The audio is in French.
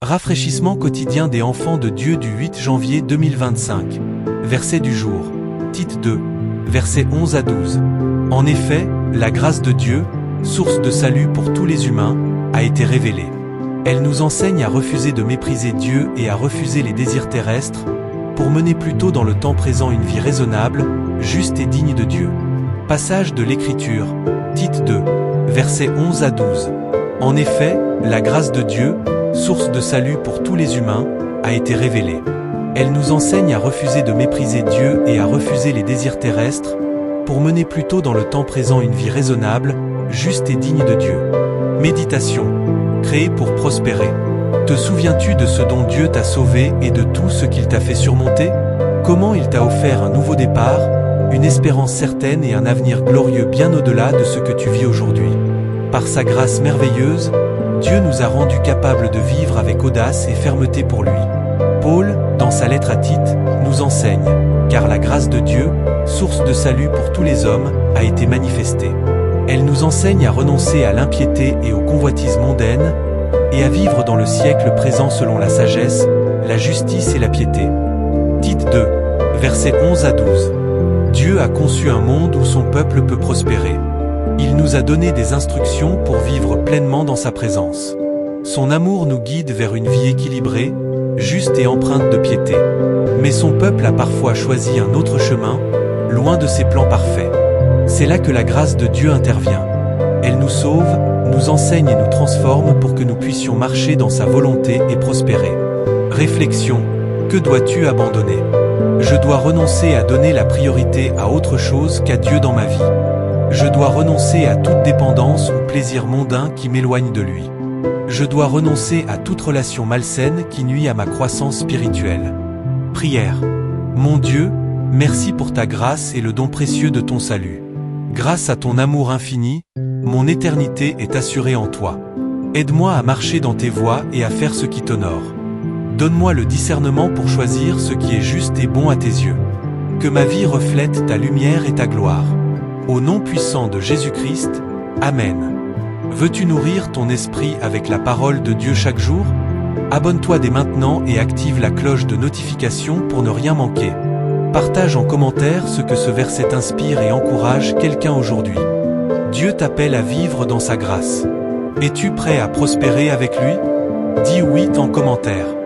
Rafraîchissement quotidien des enfants de Dieu du 8 janvier 2025. Verset du jour. Tite 2, versets 11 à 12. En effet, la grâce de Dieu, source de salut pour tous les humains, a été révélée. Elle nous enseigne à refuser de mépriser Dieu et à refuser les désirs terrestres, pour mener plutôt dans le temps présent une vie raisonnable, juste et digne de Dieu. Passage de l'Écriture, Tite 2, versets 11 à 12. En effet, la grâce de Dieu, source de salut pour tous les humains, a été révélée. Elle nous enseigne à refuser de mépriser Dieu et à refuser les désirs terrestres, pour mener plutôt dans le temps présent une vie raisonnable, juste et digne de Dieu. Méditation. Créé pour prospérer. Te souviens-tu de ce dont Dieu t'a sauvé et de tout ce qu'il t'a fait surmonter? Comment il t'a offert un nouveau départ, une espérance certaine et un avenir glorieux bien au-delà de ce que tu vis aujourd'hui. Par sa grâce merveilleuse, Dieu nous a rendus capables de vivre avec audace et fermeté pour lui. Paul, dans sa lettre à Tite, nous enseigne, car la grâce de Dieu, source de salut pour tous les hommes, a été manifestée. Elle nous enseigne à renoncer à l'impiété et aux convoitises mondaines, et à vivre dans le siècle présent selon la sagesse, la justice et la piété. Tite 2, versets 11 à 12. Dieu a conçu un monde où son peuple peut prospérer. Il nous a donné des instructions pour vivre pleinement dans sa présence. Son amour nous guide vers une vie équilibrée, juste et empreinte de piété. Mais son peuple a parfois choisi un autre chemin, loin de ses plans parfaits. C'est là que la grâce de Dieu intervient. Elle nous sauve, nous enseigne et nous transforme pour que nous puissions marcher dans sa volonté et prospérer. Réflexion. Que dois-tu abandonner? Je dois renoncer à donner la priorité à autre chose qu'à Dieu dans ma vie. Je dois renoncer à toute dépendance ou plaisir mondain qui m'éloigne de lui. Je dois renoncer à toute relation malsaine qui nuit à ma croissance spirituelle. Prière. Mon Dieu, merci pour ta grâce et le don précieux de ton salut. Grâce à ton amour infini, mon éternité est assurée en toi. Aide-moi à marcher dans tes voies et à faire ce qui t'honore. Donne-moi le discernement pour choisir ce qui est juste et bon à tes yeux. Que ma vie reflète ta lumière et ta gloire. Au nom puissant de Jésus-Christ, Amen. Veux-tu nourrir ton esprit avec la parole de Dieu chaque jour? Abonne-toi dès maintenant et active la cloche de notification pour ne rien manquer. Partage en commentaire ce que ce verset inspire et encourage quelqu'un aujourd'hui. Dieu t'appelle à vivre dans sa grâce. Es-tu prêt à prospérer avec lui? Dis oui en commentaire.